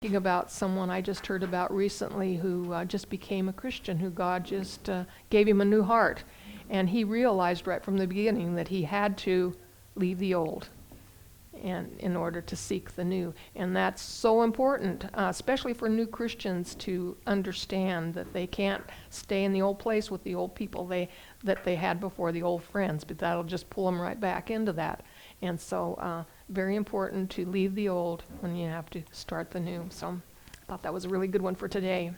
Thinking about someone I just heard about recently who just became a Christian, who God just gave him a new heart. And he realized right from the beginning that he had to leave the old and in order to seek the new. And that's so important, especially for new Christians to understand that they can't stay in the old place with the old people that they had before, the old friends, but that'll just pull them right back into that. And so very important to leave the old when you have to start the new. So I thought that was a really good one for today.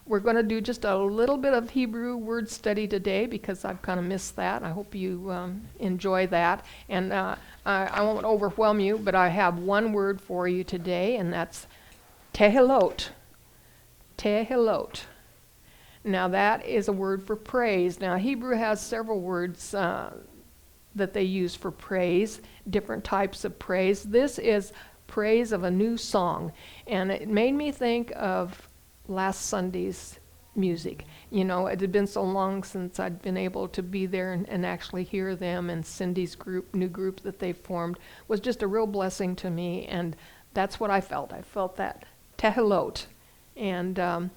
We're going to do just a little bit of Hebrew word study today because I've kind of missed that. I hope you enjoy that. And I won't overwhelm you, but I have one word for you today, and that's tehilot. Tehilot. Now that is a word for praise. Now Hebrew has several words that they use for praise, different types of praise. This is praise of a new song, and it made me think of last Sunday's music. You know, it had been so long since I'd been able to be there and actually hear them, and Cindy's group, new group that they formed, was just a real blessing to me, and that's what I felt. I felt that tehilot. And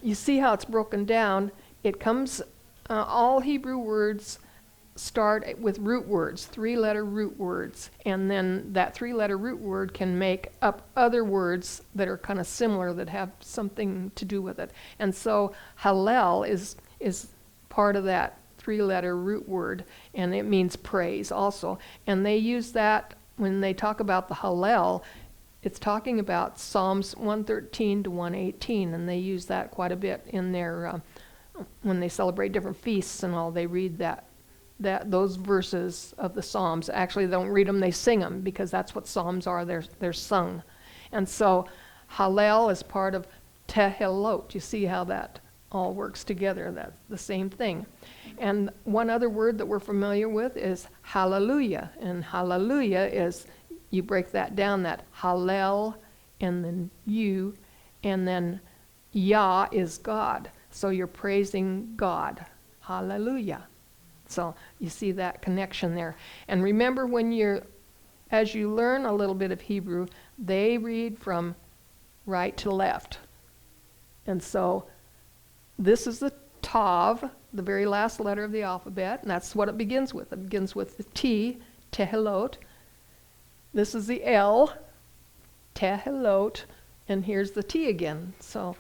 you see how it's broken down. It comes, all Hebrew words start with root words, three-letter root words, and then that three-letter root word can make up other words that are kind of similar that have something to do with it. And so Hallel is part of that three-letter root word, and it means praise also. And they use that when they talk about the Hallel. It's talking about Psalms 113 to 118, and they use that quite a bit in their when they celebrate different feasts and all. They read those verses of the Psalms. Actually, they don't read them, they sing them, because that's what Psalms are. They're sung. And so Hallel is part of Tehilot. You see how that all works together. That's the same thing. And one other word that we're familiar with is hallelujah. And hallelujah is, you break that down, that Hallel, and then you, and then Yah is God. So you're praising God. Hallelujah. So you see that connection there. And remember, as you learn a little bit of Hebrew, they read from right to left. And so this is the Tav, the very last letter of the alphabet, and that's what it begins with. It begins with the T, Tehilot. This is the L, Tehilot, and here's the T again. So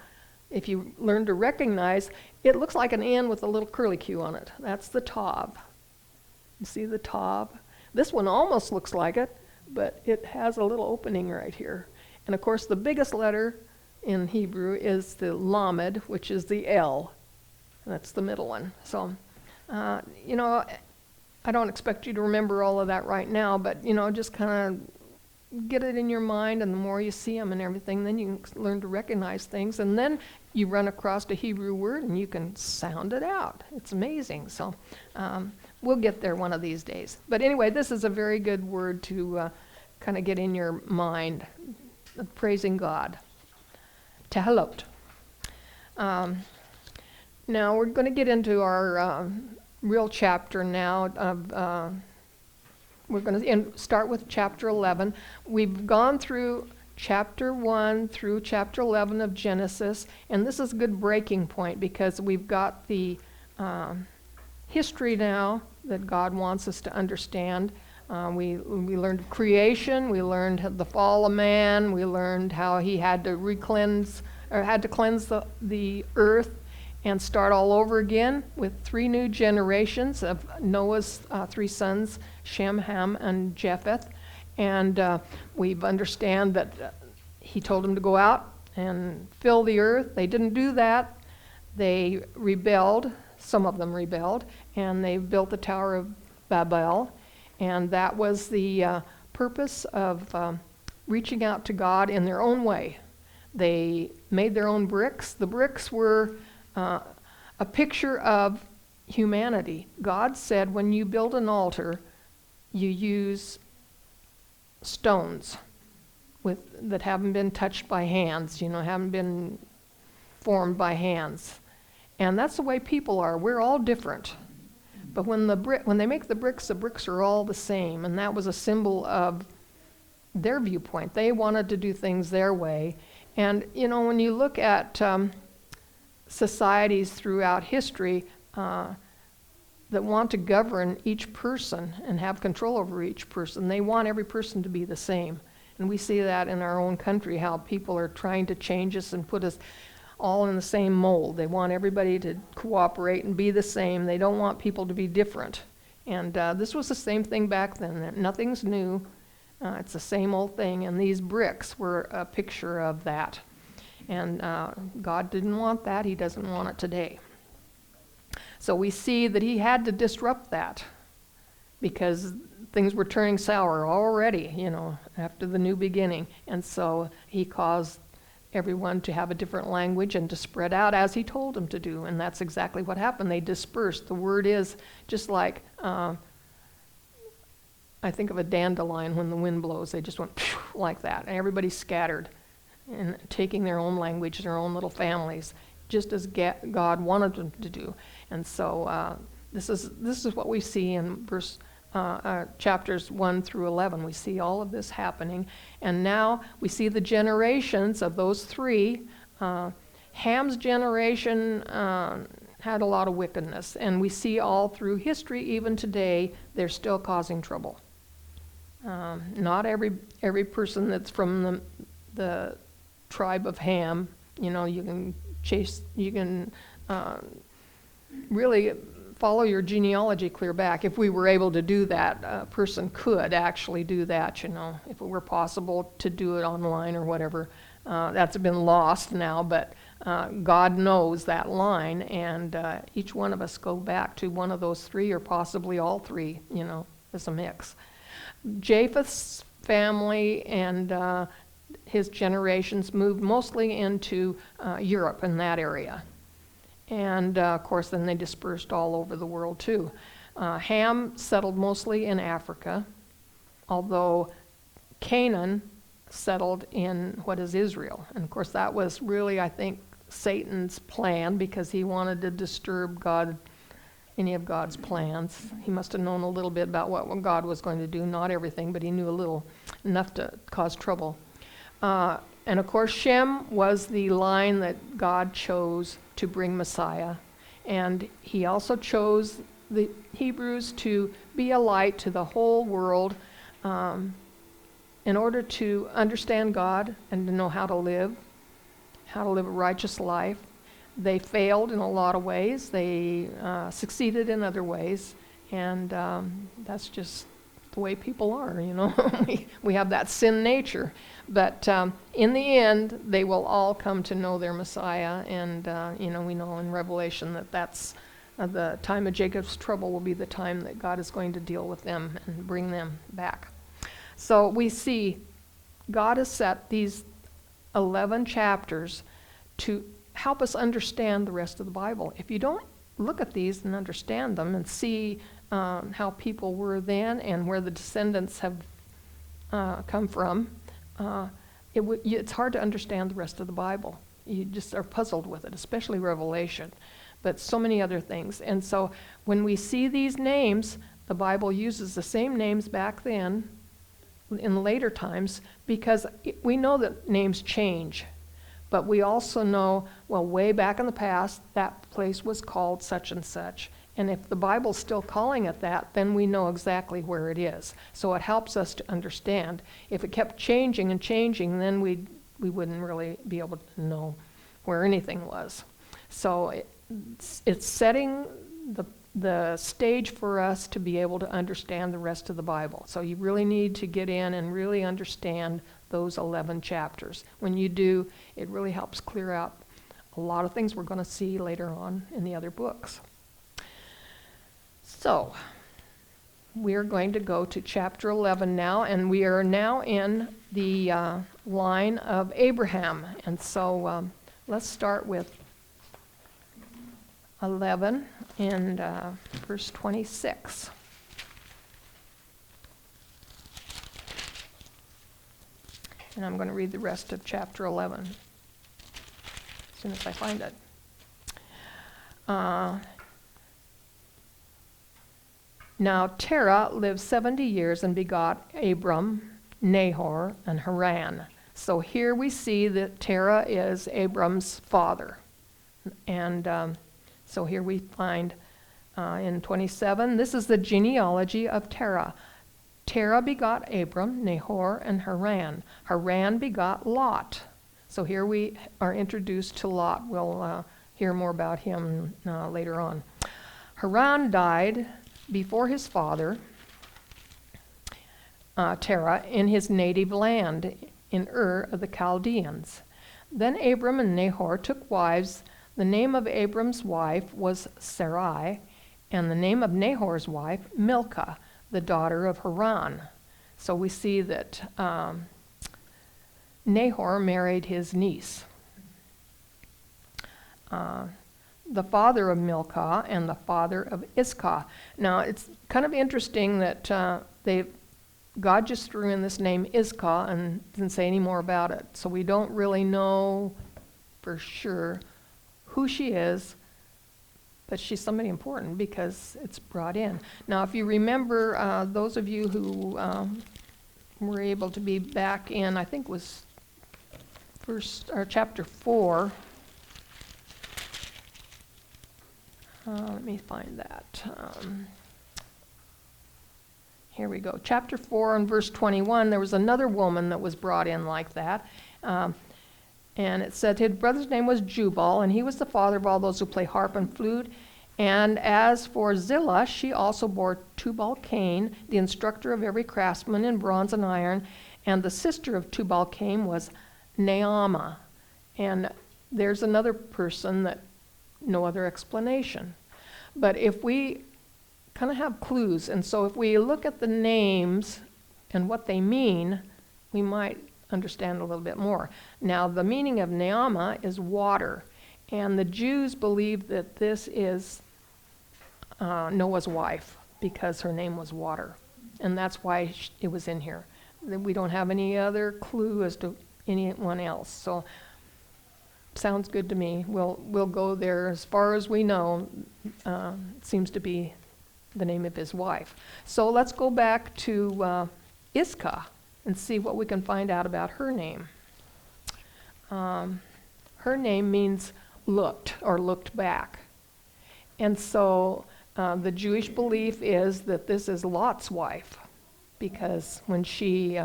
if you learn to recognize, it looks like an N with a little curly Q on it. That's the Tav. You see the Tav? This one almost looks like it, but it has a little opening right here. And of course, the biggest letter in Hebrew is the Lamed, which is the L. That's the middle one. So, you know, I don't expect you to remember all of that right now, but, you know, just kind of get it in your mind, and the more you see them and everything, then you can learn to recognize things, and then you run across a Hebrew word and you can sound it out. It's amazing. So we'll get there one of these days. But anyway, this is a very good word to kind of get in your mind, praising God. Tehilot. Now we're going to get into our real chapter now of we're going to start with chapter 11. We've gone through chapter 1 through chapter 11 of Genesis, and this is a good breaking point because we've got the history now that God wants us to understand. We learned creation, we learned the fall of man, we learned how he had to cleanse the earth and start all over again with 3 new generations of Noah's 3 sons, Shem, Ham, and Japheth. And we understand that he told them to go out and fill the earth. They didn't do that. They rebelled. Some of them rebelled. And they built the Tower of Babel. And that was the purpose of reaching out to God in their own way. They made their own bricks. The bricks were a picture of humanity. God said when you build an altar, you use stones that haven't been touched by hands, haven't been formed by hands. And that's the way people are. We're all different. But when they make the bricks are all the same. And that was a symbol of their viewpoint. They wanted to do things their way. And, when you look at societies throughout history that want to govern each person and have control over each person, they want every person to be the same. And we see that in our own country, how people are trying to change us and put us all in the same mold. They want everybody to cooperate and be the same. They don't want people to be different. And this was the same thing back then. Nothing's new. It's the same old thing. And these bricks were a picture of that. And God didn't want that. He doesn't want it today. So we see that he had to disrupt that because things were turning sour already, after the new beginning. And so he caused everyone to have a different language and to spread out as he told them to do. And that's exactly what happened. They dispersed. The word is just like, I think of a dandelion when the wind blows. They just went like that. And everybody scattered and taking their own language, their own little families, just as God wanted them to do. And so this is what we see in chapters 1 through 11. We see all of this happening. And now we see the generations of those three. Ham's generation had a lot of wickedness. And we see all through history, even today, they're still causing trouble. Not every person that's from the tribe of Ham, you can really follow your genealogy clear back. If we were able to do that, a person could actually do that, if it were possible to do it online or whatever. That's been lost now, but God knows that line, and each one of us go back to one of those three or possibly all three, as a mix. Japheth's family and his generations moved mostly into Europe in that area. And, of course, then they dispersed all over the world, too. Ham settled mostly in Africa, although Canaan settled in what is Israel. And, of course, that was really, I think, Satan's plan because he wanted to disturb any of God's plans. He must have known a little bit about what God was going to do. Not everything, but he knew enough to cause trouble. And of course, Shem was the line that God chose to bring Messiah. And he also chose the Hebrews to be a light to the whole world in order to understand God and to know how to live a righteous life. They failed in a lot of ways. They succeeded in other ways. And that's just the way people are, we have that sin nature. But in the end, they will all come to know their Messiah. And, we know in Revelation that that's the time of Jacob's trouble will be the time that God is going to deal with them and bring them back. So we see God has set these 11 chapters to help us understand the rest of the Bible. If you don't look at these and understand them and see how people were then and where the descendants have come from, it's hard to understand the rest of the Bible. You just are puzzled with it, especially Revelation, but so many other things. And so when we see these names, the Bible uses the same names back then in later times because we know that names change. But we also know, way back in the past, that place was called such and such. And if the Bible's still calling it that, then we know exactly where it is. So it helps us to understand. If it kept changing and changing, then we wouldn't really be able to know where anything was. So it's setting the stage for us to be able to understand the rest of the Bible. So you really need to get in and really understand those 11 chapters. When you do, it really helps clear out a lot of things we're going to see later on in the other books. So, we're going to go to chapter 11 now, and we are now in the line of Abraham. And so, let's start with 11 and verse 26. And I'm going to read the rest of chapter 11 as soon as I find it. Now Terah lived 70 years and begot Abram Nahor, and Haran. So here we see that Terah is Abram's father. And so here we find in 27, this is the genealogy of Terah. Terah begot Abram, Nahor, and Haran. Haran begot Lot. So here we are introduced to Lot. We'll hear more about him later on. Haran died before his father, Terah, in his native land, in Ur of the Chaldeans. Then Abram and Nahor took wives. The name of Abram's wife was Sarai, and the name of Nahor's wife, Milcah, the daughter of Haran. So we see that Nahor married his niece. The father of Milcah and the father of Iscah. Now, it's kind of interesting that God just threw in this name Iscah and didn't say any more about it. So we don't really know for sure who she is, but she's somebody important because it's brought in. Now, if you remember, those of you who were able to be back in, I think it was chapter 4. Let me find that. Here we go. Chapter 4 and verse 21, there was another woman that was brought in like that. And it said his brother's name was Jubal, and he was the father of all those who play harp and flute. And as for Zillah, she also bore Tubal-Cain, the instructor of every craftsman in bronze and iron. And the sister of Tubal-Cain was Naamah. And there's another person that no other explanation. But if we kind of have clues, and so if we look at the names and what they mean, we might understand a little bit more. Now, the meaning of Naamah is water, and the Jews believe that this is Noah's wife because her name was water, and that's why it was in here. We don't have any other clue as to anyone else, so sounds good to me. We'll go there as far as we know. It seems to be the name of his wife. So let's go back to Iscah and see what we can find out about her name. Her name means looked or looked back. And so the Jewish belief is that this is Lot's wife because when she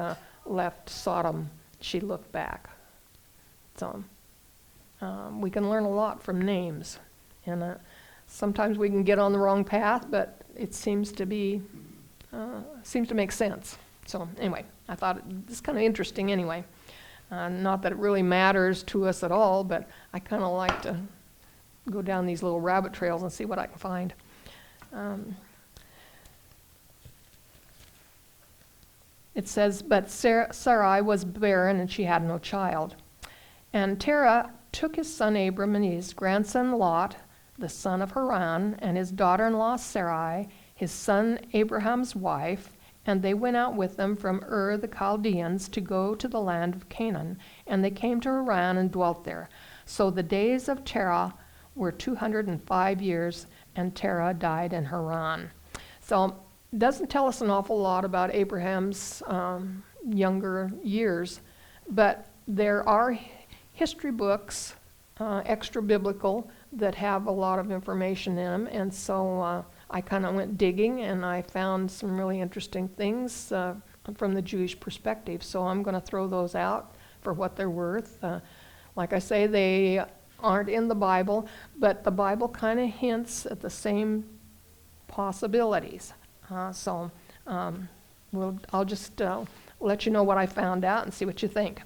left Sodom, she looked back. So we can learn a lot from names. And sometimes we can get on the wrong path, but it seems to make sense. So anyway, I thought it's kind of interesting anyway. Not that it really matters to us at all, but I kind of like to go down these little rabbit trails and see what I can find. It says, but Sarai was barren and she had no child. And Terah took his son Abram and his grandson Lot, the son of Haran, and his daughter-in-law Sarai, his son Abraham's wife, and they went out with them from Ur the Chaldeans to go to the land of Canaan. And they came to Haran and dwelt there. So the days of Terah were 205 years, and Terah died in Haran. So it doesn't tell us an awful lot about Abraham's younger years, but there are history books, extra biblical, that have a lot of information in them, and so I kind of went digging and I found some really interesting things from the Jewish perspective. So I'm going to throw those out for what they're worth. Like I say, they aren't in the Bible, but the Bible kind of hints at the same possibilities. So I'll just let you know what I found out and see what you think.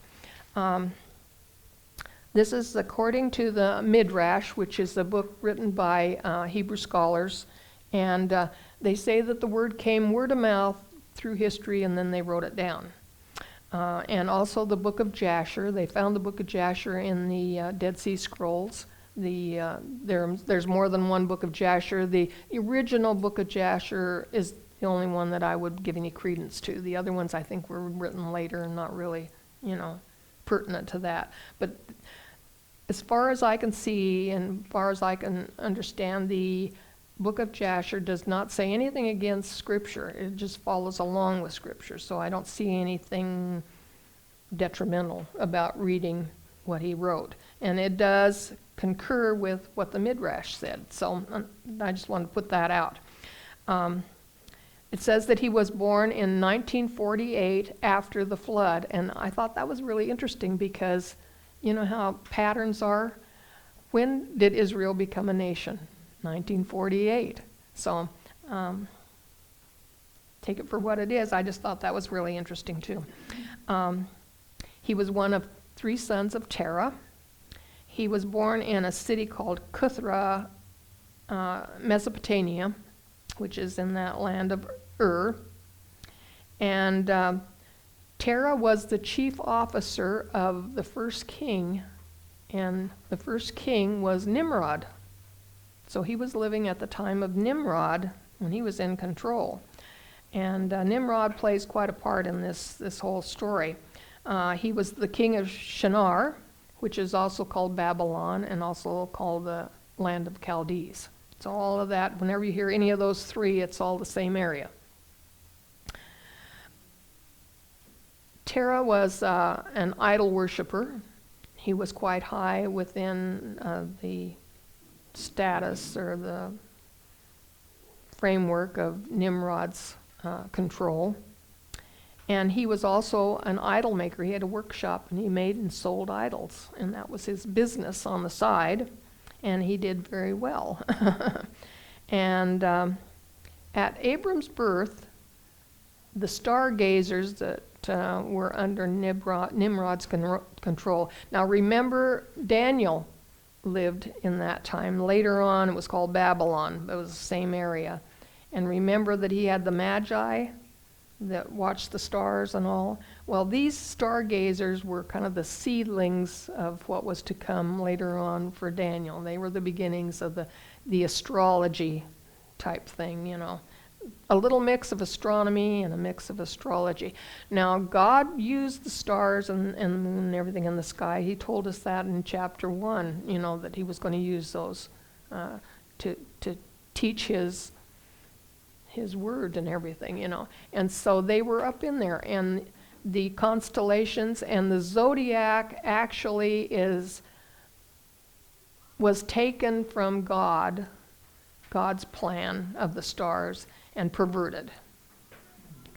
This is according to the Midrash, which is a book written by Hebrew scholars. And they say that the word came word of mouth through history, and then they wrote it down. And also the book of Jasher. They found the book of Jasher in the Dead Sea Scrolls. There's more than one book of Jasher. The original book of Jasher is the only one that I would give any credence to. The other ones I think were written later and not really, pertinent to that. But as far as I can see and as far as I can understand, the book of Jasher does not say anything against Scripture. It just follows along with Scripture. So I don't see anything detrimental about reading what he wrote. And it does concur with what the Midrash said. So I just want to put that out. It says that he was born in 1948 after the flood. And I thought that was really interesting because you know how patterns are? When did Israel become a nation? 1948. So take it for what it is. I just thought that was really interesting too. He was one of 3 sons of Terah. He was born in a city called Cuthra, Mesopotamia, which is in that land of Ur. And Terah was the chief officer of the first king, and the first king was Nimrod. So he was living at the time of Nimrod when he was in control. And Nimrod plays quite a part in this whole story. He was the king of Shinar, which is also called Babylon and also called the land of Chaldees. So all of that, whenever you hear any of those 3, it's all the same area. Terah was an idol worshiper. He was quite high within the status or the framework of Nimrod's control. And he was also an idol maker. He had a workshop and he made and sold idols. And that was his business on the side. And he did very well. And at Abram's birth, the stargazers that were under Nimrod's control. Now remember, Daniel lived in that time. Later on, it was called Babylon. It was the same area. And remember that he had the Magi that watched the stars and all. Well, these stargazers were kind of the seedlings of what was to come later on for Daniel. They were the beginnings of the astrology type thing, you know. A little mix of astronomy and a mix of astrology. Now, God used the stars and the moon and everything in the sky. He told us that in chapter 1, you know, that he was going to use those to teach his word and everything, you know. And so they were up in there. And the constellations and the zodiac actually was taken from God's plan of the stars, and perverted,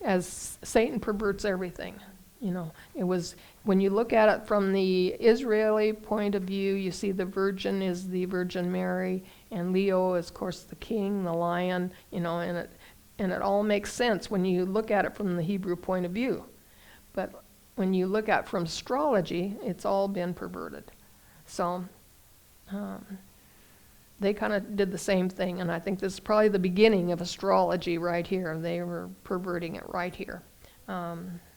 as Satan perverts everything. You know, it was, when you look at it from the Israeli point of view, you see the virgin is the Virgin Mary, and Leo is, of course, the king, the lion, you know, and it all makes sense when you look at it from the Hebrew point of view. But when you look at it from astrology, it's all been perverted. So they kind of did the same thing, and I think this is probably the beginning of astrology right here. They were perverting it right here.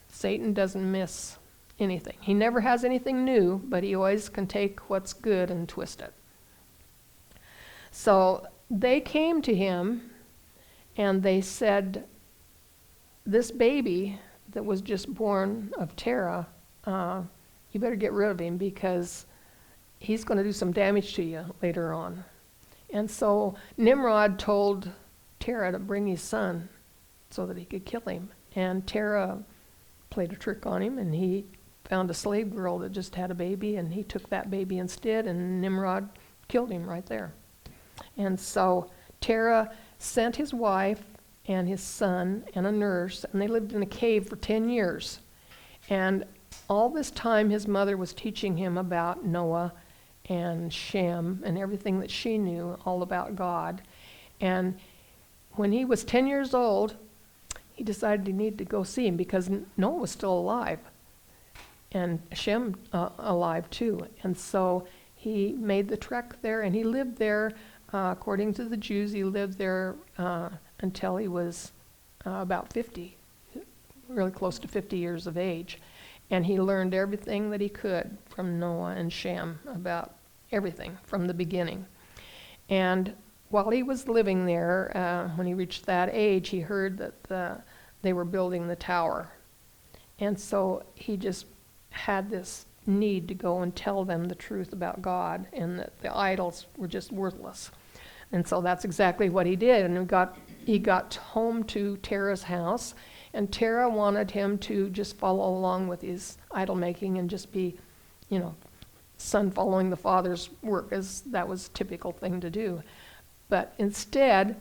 Satan doesn't miss anything. He never has anything new, but he always can take what's good and twist it. So they came to him, and they said, this baby that was just born of Terah, you better get rid of him because he's going to do some damage to you later on. And so Nimrod told Terah to bring his son so that he could kill him. And Terah played a trick on him, and he found a slave girl that just had a baby, and he took that baby instead, and Nimrod killed him right there. And so Terah sent his wife and his son and a nurse, and they lived in a cave for 10 years. And all this time his mother was teaching him about Noah and Shem and everything that she knew all about God. And when he was 10 years old, he decided he needed to go see him because Noah was still alive and Shem alive too. And so he made the trek there, and he lived there, according to the Jews, he lived there until he was about 50, really close to 50 years of age. And he learned everything that he could from Noah and Shem about everything from the beginning. And while he was living there, when he reached that age, he heard that they were building the tower. And so he just had this need to go and tell them the truth about God, and that the idols were just worthless. And so that's exactly what he did. And he got home to Terah's house, and Terah wanted him to just follow along with his idol making and just be, son following the father's work, as that was a typical thing to do. But instead,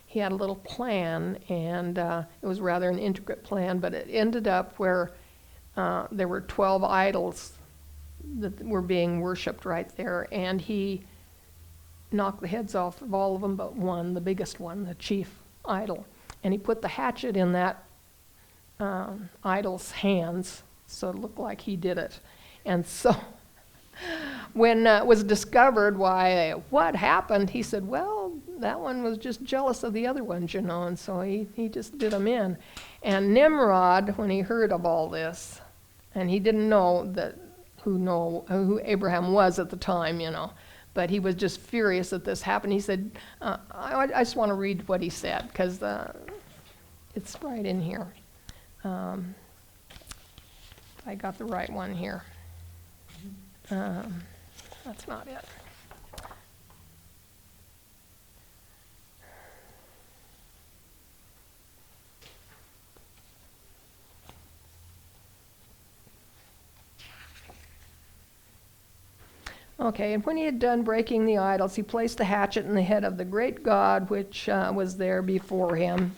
he had a little plan, and it was rather an intricate plan, but it ended up where there were 12 idols that were being worshipped right there, and he knocked the heads off of all of them but one, the biggest one, the chief idol. And he put the hatchet in that idol's hands, so it looked like he did it. And so when it was discovered what happened, he said, well, that one was just jealous of the other ones, and so he just did them in. And Nimrod, when he heard of all this, and he didn't know who Abraham was at the time, but he was just furious that this happened. He said, I just want to read what he said, because it's right in here. I got the right one here. That's not it. Okay, and when he had done breaking the idols, he placed the hatchet in the head of the great God which was there before him.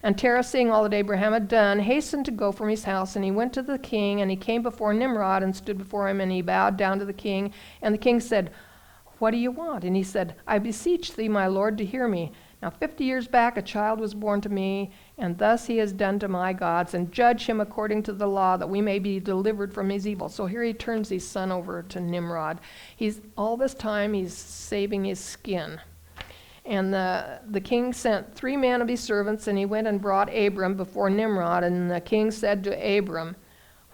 And Terah, seeing all that Abraham had done, hastened to go from his house, and he went to the king, and he came before Nimrod and stood before him, and he bowed down to the king. And the king said, what do you want? And he said, I beseech thee, my lord, to hear me. Now 50 years back a child was born to me, and thus he has done to my gods, and judge him according to the law, that we may be delivered from his evil. So here he turns his son over to Nimrod. All this time he's saving his skin. And the king sent 3 men of his servants, and he went and brought Abram before Nimrod. And the king said to Abram,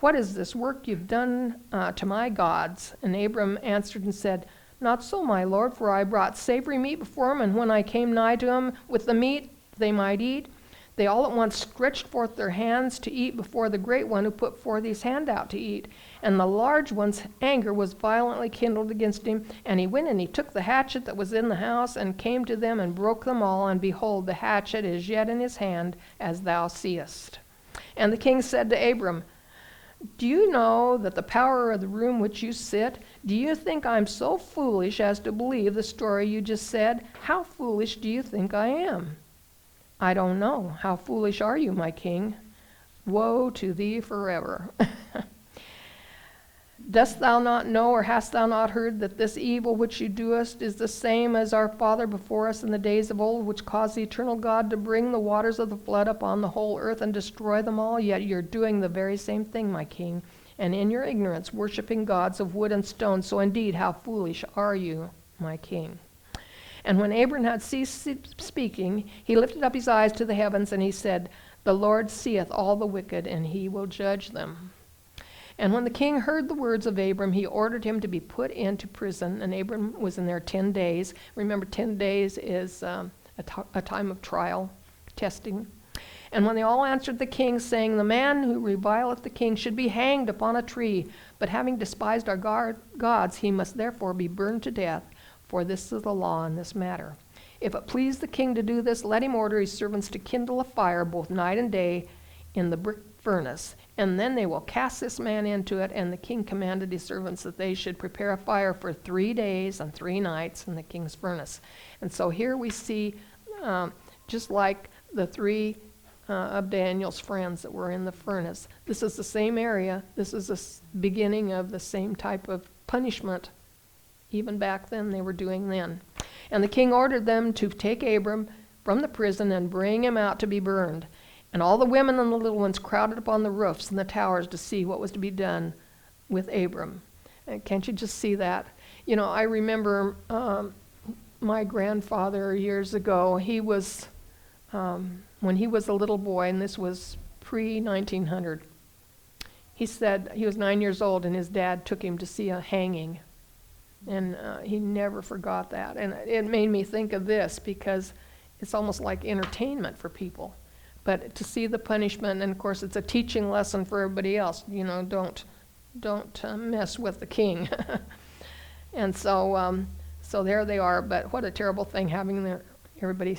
what is this work you've done to my gods? And Abram answered and said, not so, my lord, for I brought savory meat before him, and when I came nigh to him with the meat they might eat, they all at once stretched forth their hands to eat before the great one who put forth his hand out to eat. And the large one's anger was violently kindled against him, and he went and he took the hatchet that was in the house, and came to them and broke them all, and behold, the hatchet is yet in his hand, as thou seest. And the king said to Abram, do you know that the power of the room which you sit, do you think I'm so foolish as to believe the story you just said? How foolish do you think I am? I don't know. How foolish are you, my king? Woe to thee forever. Dost thou not know, or hast thou not heard, that this evil which you doest is the same as our father before us in the days of old, which caused the eternal God to bring the waters of the flood upon the whole earth and destroy them all? Yet you're doing the very same thing, my king, and in your ignorance worshiping gods of wood and stone. So indeed, how foolish are you, my king? And when Abram had ceased speaking, he lifted up his eyes to the heavens, and he said, the Lord seeth all the wicked, and he will judge them. And when the king heard the words of Abram, he ordered him to be put into prison, and Abram was in there 10 days. Remember, 10 days is a time of trial, testing. And when they all answered the king, saying, the man who revileth the king should be hanged upon a tree, but having despised our gods, he must therefore be burned to death, for this is the law in this matter. If it please the king to do this, let him order his servants to kindle a fire both night and day in the brick furnace, and then they will cast this man into it. And the king commanded his servants that they should prepare a fire for 3 days and 3 nights in the king's furnace. And so here we see, just like the 3 of Daniel's friends that were in the furnace, this is the same area. This is the beginning of the same type of punishment. Even back then they were doing then. And the king ordered them to take Abram from the prison and bring him out to be burned. And all the women and the little ones crowded upon the roofs and the towers to see what was to be done with Abram. And can't you just see that? I remember my grandfather years ago. He was, when he was a little boy, and this was pre-1900, he said he was 9 years old, and his dad took him to see a hanging. And he never forgot that. And it made me think of this, because it's almost like entertainment for people. But to see the punishment, and of course it's a teaching lesson for everybody else. Don't mess with the king. And so So there they are, but what a terrible thing having everybody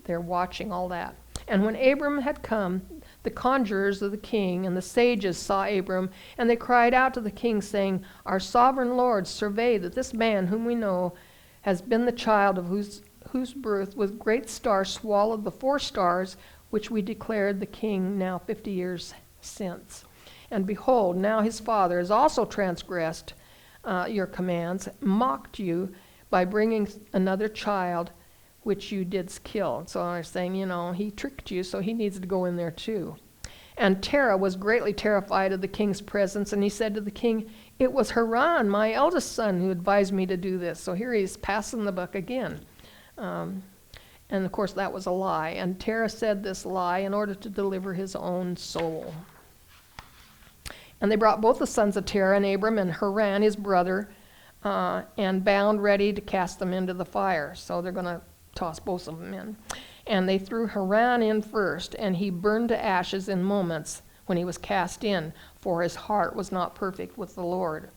there watching all that. And when Abram had come, the conjurers of the king and the sages saw Abram, and they cried out to the king, saying, Our sovereign Lord, survey that this man whom we know has been the child of whose birth with great stars swallowed the 4 stars which we declared the king now 50 years since. And behold, now his father has also transgressed your commands, mocked you by bringing another child which you didst kill. So I was saying, he tricked you, so he needs to go in there too. And Terah was greatly terrified of the king's presence, and he said to the king, It was Haran, my eldest son, who advised me to do this. So here he's passing the buck again. And of course that was a lie. And Terah said this lie in order to deliver his own soul. And they brought both the sons of Terah and Abram and Haran, his brother, and bound ready to cast them into the fire. So they're going to toss both of them in. And they threw Haran in first, and he burned to ashes in moments when he was cast in, for his heart was not perfect with the Lord.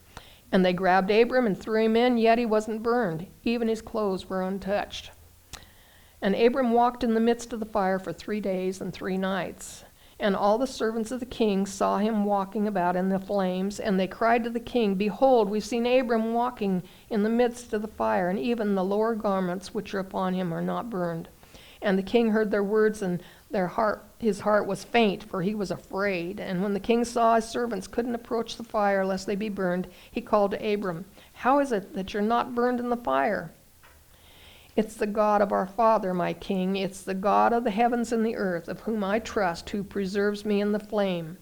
And they grabbed Abram and threw him in, yet he wasn't burned. Even his clothes were untouched. And Abram walked in the midst of the fire for 3 days and 3 nights. And all the servants of the king saw him walking about in the flames, and they cried to the king, Behold, we've seen Abram walking in the midst of the fire, and even the lower garments which are upon him are not burned. And the king heard their words, and his heart was faint, for he was afraid. And when the king saw his servants couldn't approach the fire lest they be burned, he called to Abram, How is it that you're not burned in the fire? It's the God of our father, my king. It's the God of the heavens and the earth, of whom I trust, who preserves me in the flame,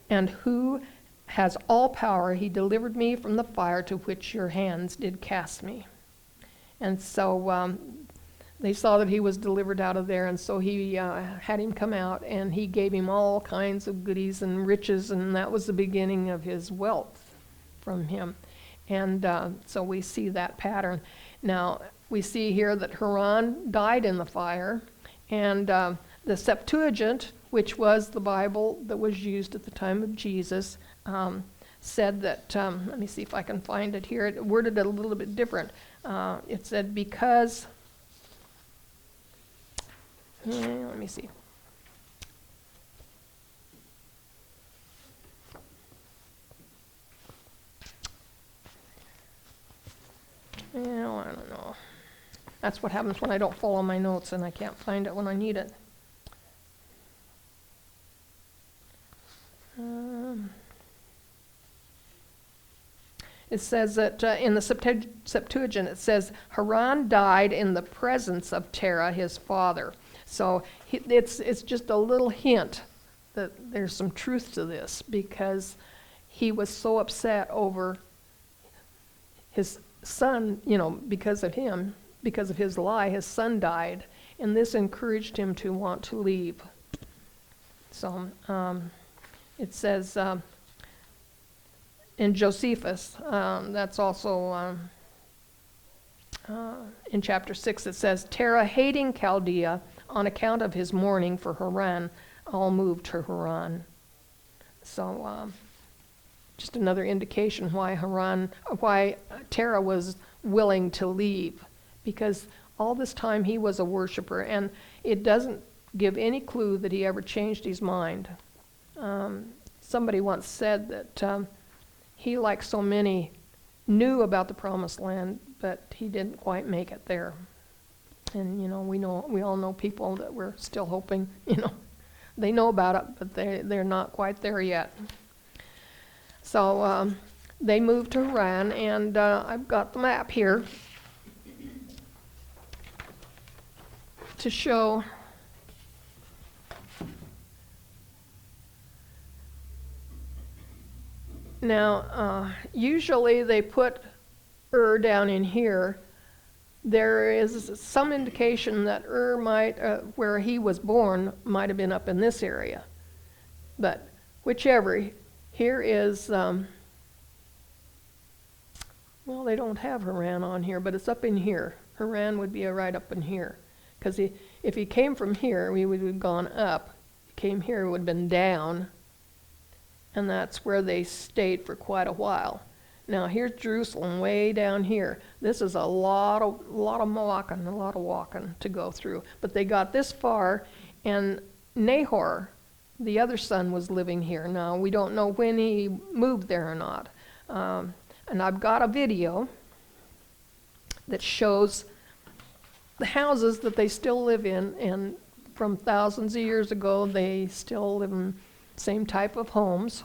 and who has all power. He delivered me from the fire to which your hands did cast me. And so they saw that he was delivered out of there, and so he had him come out, and he gave him all kinds of goodies and riches, and that was the beginning of his wealth from him. And so we see that pattern. Now, we see here that Haran died in the fire, and the Septuagint, which was the Bible that was used at the time of Jesus, said that, let me see if I can find it here, it worded it a little bit different. It said, because, let me see. Well, I don't know. That's what happens when I don't follow my notes and I can't find it when I need it. It says that in the Septuagint, it says, Haran died in the presence of Terah, his father. So it's just a little hint that there's some truth to this, because he was so upset over his son, because of him, because of his lie, his son died, and this encouraged him to want to leave. So it says in Josephus, that's also in chapter 6, it says, Terah, hating Chaldea on account of his mourning for Haran, all moved to Haran. So just another indication why Terah was willing to leave, because all this time he was a worshiper, and it doesn't give any clue that he ever changed his mind. Somebody once said that he, like so many, knew about the promised land, but he didn't quite make it there. And we all know people that we're still hoping, they know about it, but they're not quite there yet. So they moved to Haran, and I've got the map here to show now. Usually they put down in here. There is some indication that might, where he was born, might have been up in this area. But whichever, here is, well, they don't have Haran on here, but it's up in here. Haran would be right up in here. Because if he came from here, we would have gone up. If he came here, it would have been down. And that's where they stayed for quite a while. Now here's Jerusalem way down here. This is a lot of walking to go through. But they got this far, and Nahor, the other son, was living here. Now we don't know when he moved there or not. And I've got a video that shows the houses that they still live in, and from thousands of years ago, they still live in the same type of homes.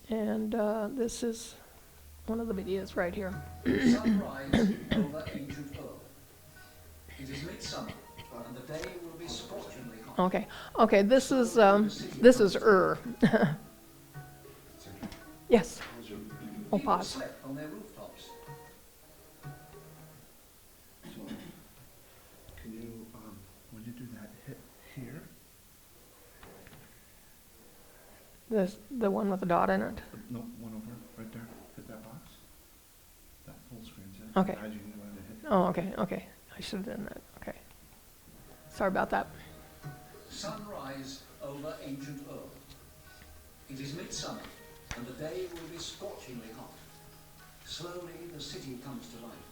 And this is one of the videos right here. Sunrise over ancient Earth. It is midsummer, and the day will be scorchingly hot. Okay, this is Ur. Yes. Oh, People pause. slept on their rooftops. So, can you, when you do that, hit here? The one with the dot in it. No, one over, right there. Hit that box. That full screen. Okay. Imagine you wanted to hit. Oh, okay. I should have done that. Okay. Sorry about that. Sunrise over ancient Earth. It is midsummer, and the day will be scorchingly hot. Slowly the city comes to life.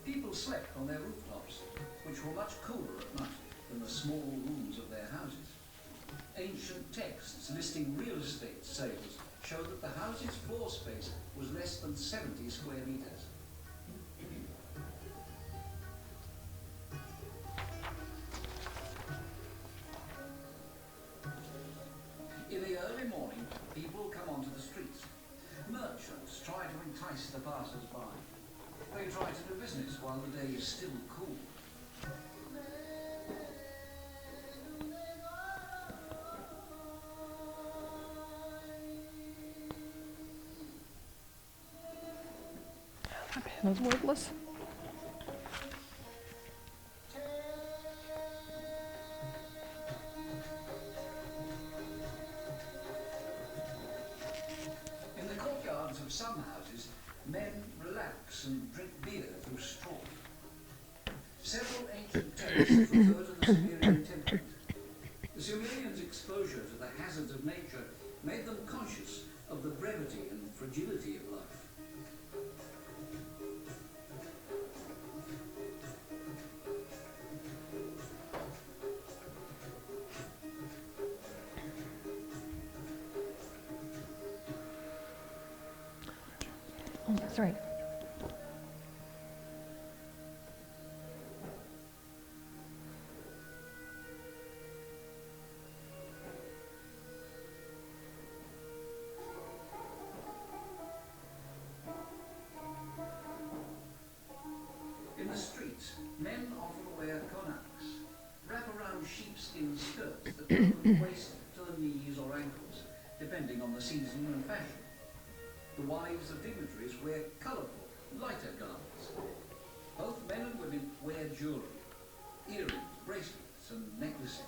People slept on their rooftops, which were much cooler at night than the small rooms of their houses. Ancient texts listing real estate sales show that the house's floor space was less than 70 square meters. In the early morning, people come onto the streets. Merchants try to entice the passers-by. They try to do business while the day is still cool. That pen is wordless. In the courtyards of some houses, men relax and drink beer through straw. Several ancient texts refer to the Sumerian temperament. The Sumerians' exposure to the hazards of nature made them conscious of the brevity and fragility of life. Oh, that's right. In the streets, men often wear konaks, wrap-around sheepskin skirts that go from the waist to the knees or ankles, depending on the season and fashion. The wives of dignitaries wear colourful, lighter garments. Both men and women wear jewellery, earrings, bracelets and necklaces.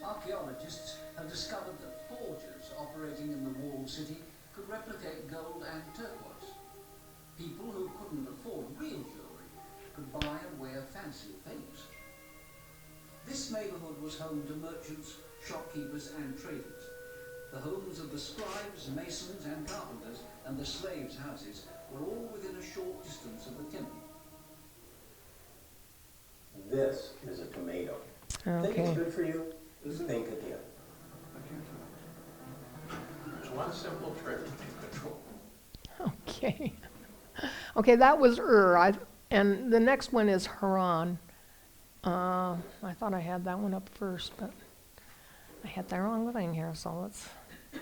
Archaeologists have discovered that forgers operating in the walled city could replicate gold and turquoise. People who couldn't afford real jewellery could buy and wear fancy things. This neighbourhood was home to merchants, shopkeepers and traders. The homes of the scribes, masons and carpenters and the slaves' houses were all within a short distance of the temple. This is a tomato. Think Okay. it's good for you? Think again. There's one simple trick to control. Okay. Okay, that was Ur. And the next one is Haran. I thought I had that one up first, but I had the wrong thing here, so let's... The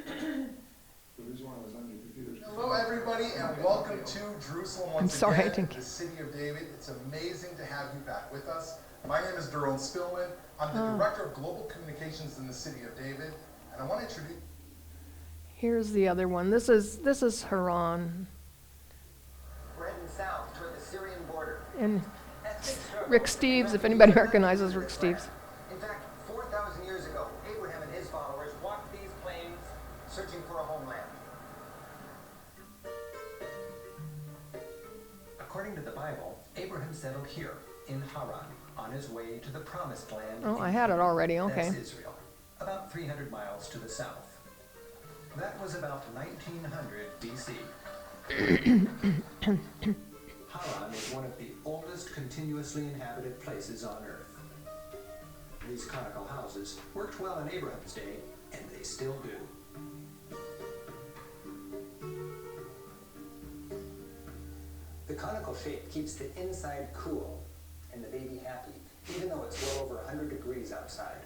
reason why I was on your computer is Hello, everybody, and welcome to Jerusalem once sorry, I again, didn't- the city of David. It's amazing to have you back with us. My name is Daron Spillman. I'm the Director of Global Communications in the city of David, and I want to introduce... Here's the other one. This is Haran. We're heading south toward the Syrian border. And Ethnic struggle Rick Steves, if anybody between recognizes Israel Rick and Steves. In fact, 4,000 years ago, Abraham and his followers walked these plains searching for a homeland. According to the Bible, Abraham settled here in Haran on his way to the promised land. Oh, I had it already. Okay. That's Israel, about 300 miles to the south. That was about 1900 BC. Haran is one of the oldest continuously inhabited places on Earth. These conical houses worked well in Abraham's day, and they still do. The conical shape keeps the inside cool and the baby happy, even though it's well over 100 degrees outside.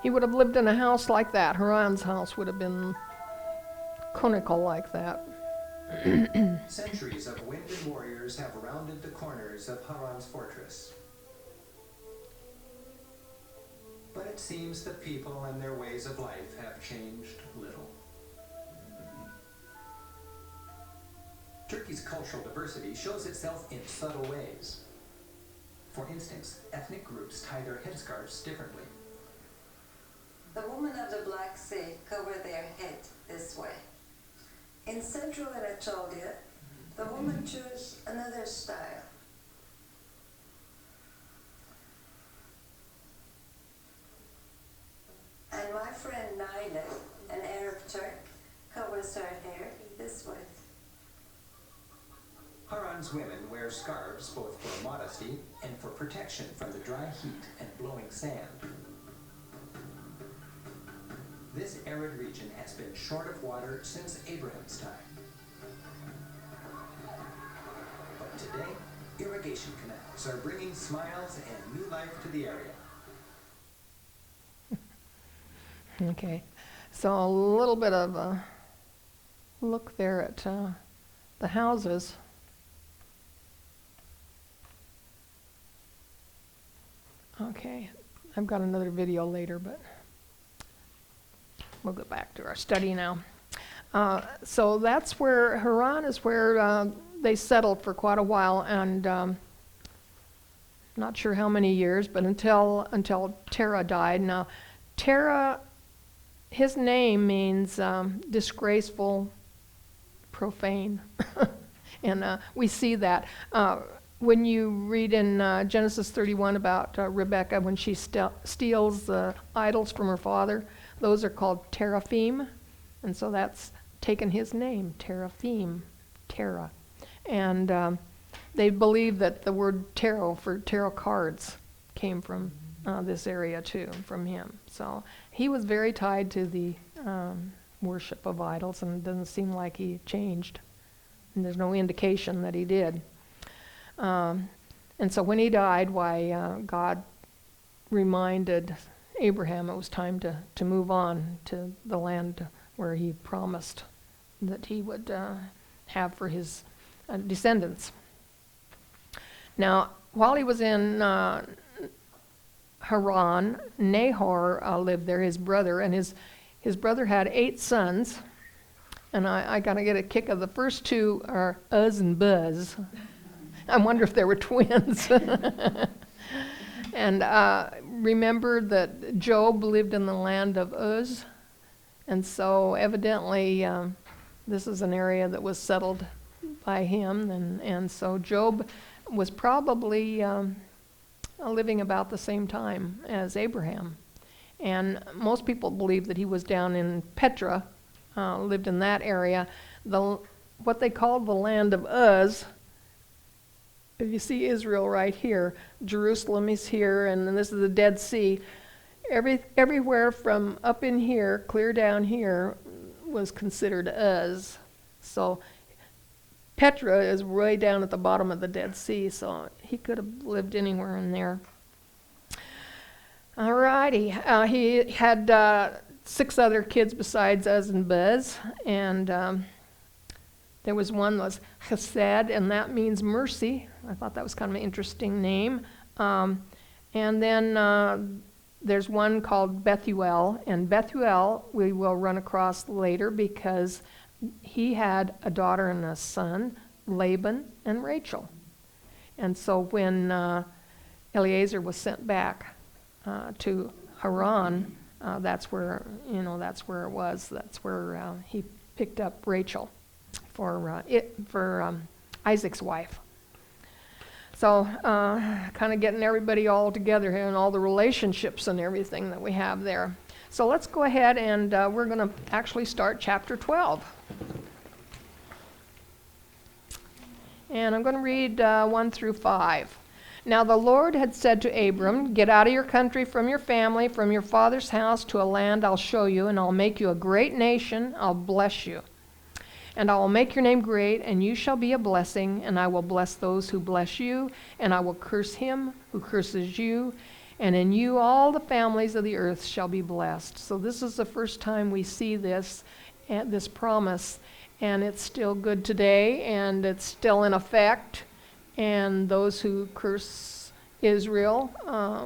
He would have lived in a house like that. Haran's house would have been conical like that. Centuries of wind and warriors have rounded the corners of Haran's fortress. But it seems the people and their ways of life have changed little. Turkey's cultural diversity shows itself in subtle ways. For instance, ethnic groups tie their headscarves differently. The women of the Black Sea cover their head this way. In Central Anatolia, the women choose another style. And my friend Naila, an Arab Turk, covers her hair this way. Haran's women wear scarves both for modesty and for protection from the dry heat and blowing sand. This arid region has been short of water since Abraham's time. But today, irrigation canals are bringing smiles and new life to the area. Okay, so a little bit of a look there at the houses. Okay, I've got another video later, but we'll go back to our study now. So that's where Haran is where they settled for quite a while, and not sure how many years, but until Terah died. Now, Terah, his name means disgraceful, profane, and we see that. When you read in Genesis 31 about Rebekah, when she steals the idols from her father, those are called teraphim, and so that's taken his name, teraphim, Terah. And they believe that the word tarot for tarot cards came from this area too, from him. So he was very tied to the worship of idols, and it doesn't seem like he changed. And there's no indication that he did. And so when he died, God reminded Abraham it was time to move on to the land where he promised that he would have for his descendants. Now, while he was in Haran, Nahor lived there, his brother, and his brother had 8 sons. And I got to get a kick of the first 2 are Uz and Buz. I wonder if they were twins. And remember that Job lived in the land of Uz, and so evidently this is an area that was settled by him, and so Job was probably living about the same time as Abraham. And most people believe that he was down in Petra, lived in that area. What they called the land of Uz. If you see Israel right here, Jerusalem is here, and then this is the Dead Sea. Everywhere from up in here, clear down here, was considered Uz. So Petra is way down at the bottom of the Dead Sea, so he could have lived anywhere in there. Alrighty, he had 6 other kids besides Uz and Buz, and there was one that was Chesed, and that means mercy. I thought that was kind of an interesting name. And then there's one called Bethuel, and Bethuel we will run across later because he had a daughter and a son, Laban and Rachel. And so when Eliezer was sent back to Haran, that's where it was. That's where he picked up Rachel for Isaac's wife. So kind of getting everybody all together here and all the relationships and everything that we have there. So let's go ahead and we're going to actually start chapter 12. And I'm going to read 1 through 5. Now the Lord had said to Abram, "Get out of your country, from your family, from your father's house, to a land I'll show you, and I'll make you a great nation. I'll bless you. And I will make your name great, and you shall be a blessing, and I will bless those who bless you, and I will curse him who curses you, and in you all the families of the earth shall be blessed." So this is the first time we see this promise, and it's still good today, and it's still in effect, and those who curse Israel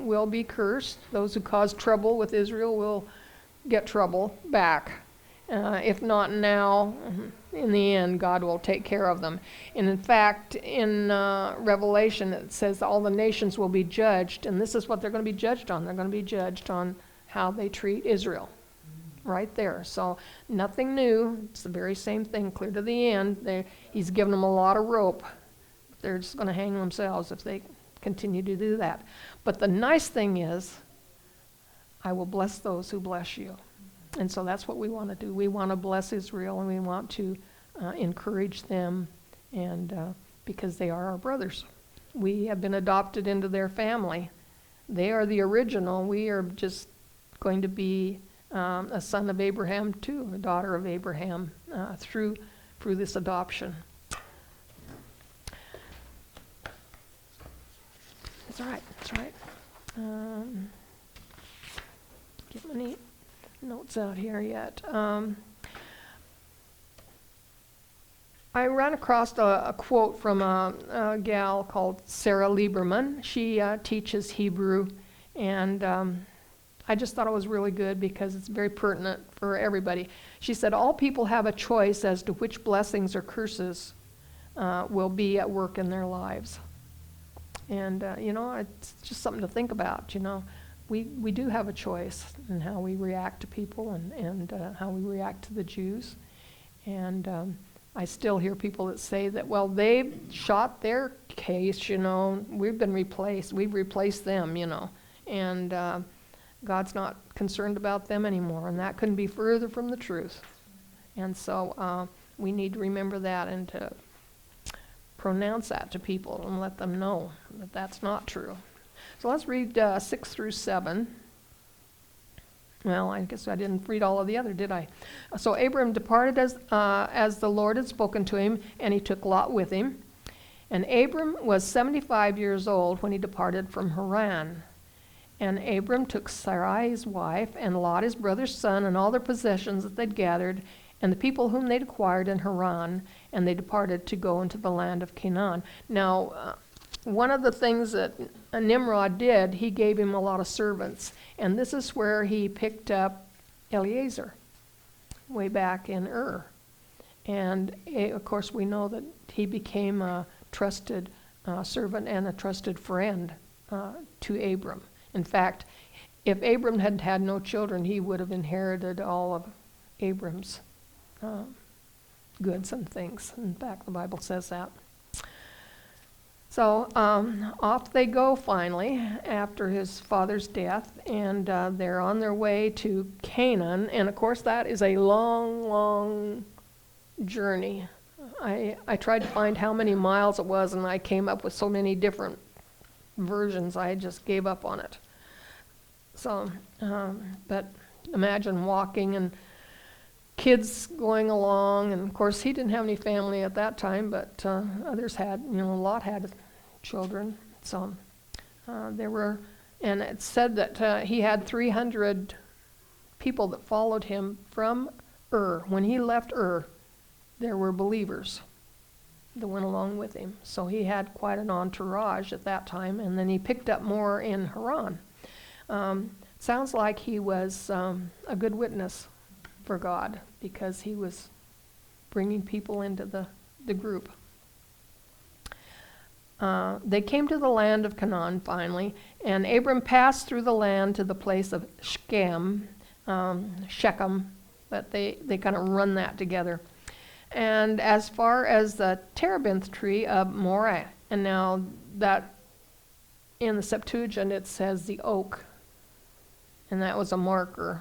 will be cursed. Those who cause trouble with Israel will get trouble back. If not now, in the end, God will take care of them. And in fact, in Revelation, it says all the nations will be judged, and this is what they're going to be judged on. They're going to be judged on how they treat Israel. Right there. So nothing new. It's the very same thing, clear to the end. He's given them a lot of rope. They're just going to hang themselves if they continue to do that. But the nice thing is, I will bless those who bless you. And so that's what we want to do. We want to bless Israel, and we want to encourage them, and because they are our brothers. We have been adopted into their family. They are the original. We are just going to be a son of Abraham too, a daughter of Abraham through this adoption. That's right. That's right. Get my notes out here yet. I ran across a quote from a gal called Sarah Lieberman. She teaches Hebrew, and I just thought it was really good because it's very pertinent for everybody. She said, all people have a choice as to which blessings or curses will be at work in their lives. And, it's just something to think about, We do have a choice in how we react to people and how we react to the Jews. And I still hear people that say that, well, they've shot their case, we've been replaced. We've replaced them, And God's not concerned about them anymore, and that couldn't be further from the truth. And so we need to remember that and to pronounce that to people and let them know that that's not true. So let's read 6 through 7. Well, I guess I didn't read all of the other, did I? So Abram departed as the Lord had spoken to him, and he took Lot with him. And Abram was 75 years old when he departed from Haran. And Abram took Sarai his wife, and Lot his brother's son, and all their possessions that they'd gathered, and the people whom they'd acquired in Haran, and they departed to go into the land of Canaan. Now, one of the things that Nimrod did, he gave him a lot of servants, and this is where he picked up Eliezer, way back in Ur. And of course, we know that he became a trusted servant and a trusted friend to Abram. In fact, if Abram had had no children, he would have inherited all of Abram's goods and things. In fact, the Bible says that. So off they go finally after his father's death, and they're on their way to Canaan. And of course, that is a long, long journey. I tried to find how many miles it was, and I came up with so many different versions, I just gave up on it. So, but imagine walking and kids going along, and of course he didn't have any family at that time, but others had, Lot had children. So there were, and it said that he had 300 people that followed him from Ur. When he left Ur, there were believers that went along with him. So he had quite an entourage at that time, and then he picked up more in Haran. Sounds like he was a good witness for God because he was bringing people into the group. they came to the land of Canaan finally, and Abram passed through the land to the place of Shechem, but they kind of run that together. And as far as the terebinth tree of Moreh, and now that in the Septuagint it says the oak, and that was a marker,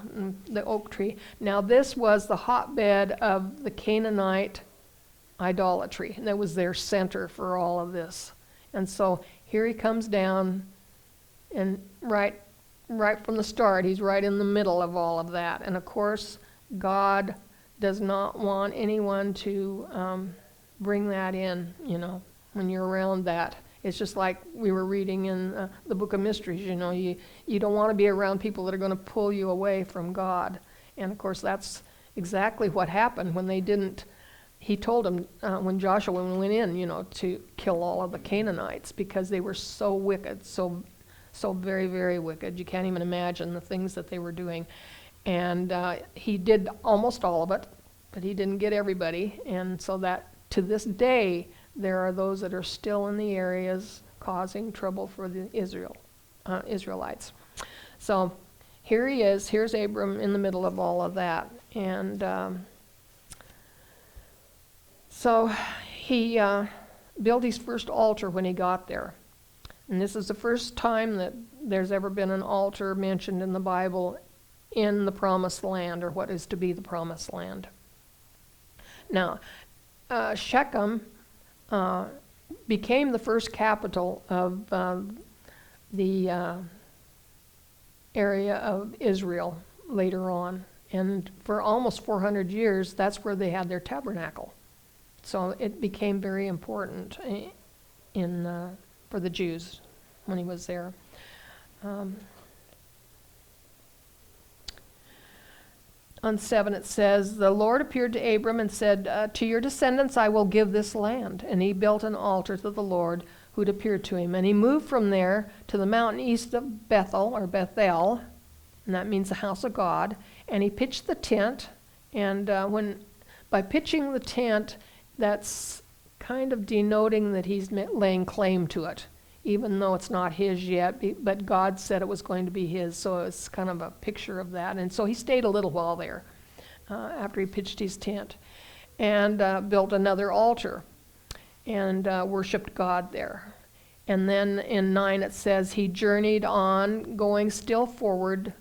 the oak tree. Now this was the hotbed of the Canaanite idolatry, and that was their center for all of this. And so here he comes down, and right from the start, he's right in the middle of all of that. And of course, God does not want anyone to bring that in, when you're around that. It's just like we were reading in the Book of Mysteries, you don't want to be around people that are going to pull you away from God. And of course, that's exactly what happened when they didn't. He told them when Joshua went in, to kill all of the Canaanites because they were so wicked, so very, very wicked. You can't even imagine the things that they were doing. And he did almost all of it, but he didn't get everybody. And so that to this day, there are those that are still in the areas causing trouble for the Israelites. So here he is. Here's Abram in the middle of all of that. And so he built his first altar when he got there. And this is the first time that there's ever been an altar mentioned in the Bible in the Promised Land, or what is to be the Promised Land. Now, Shechem became the first capital of the area of Israel later on. And for almost 400 years, that's where they had their tabernacle. So it became very important for the Jews when he was there. On 7 it says, the Lord appeared to Abram and said, to your descendants I will give this land. And he built an altar to the Lord who'd appeared to him. And he moved from there to the mountain east of Bethel, and that means the house of God. And he pitched the tent, and by pitching the tent, that's kind of denoting that he's laying claim to it, even though it's not his yet, but God said it was going to be his, so it's kind of a picture of that. And so he stayed a little while there after he pitched his tent, and built another altar and worshiped God there. And then in 9 it says he journeyed on, going still forward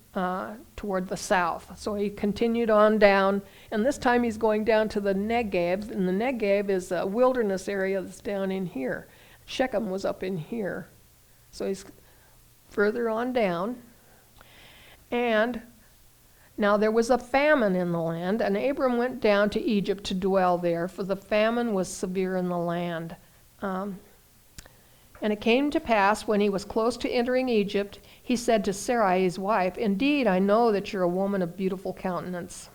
toward the south. So he continued on down, and this time he's going down to the Negev, and the Negev is a wilderness area that's down in here. Shechem was up in here. So he's further on down. And now there was a famine in the land, and Abram went down to Egypt to dwell there, for the famine was severe in the land. And it came to pass, when he was close to entering Egypt, he said to Sarai his wife, indeed, I know that you're a woman of beautiful countenance.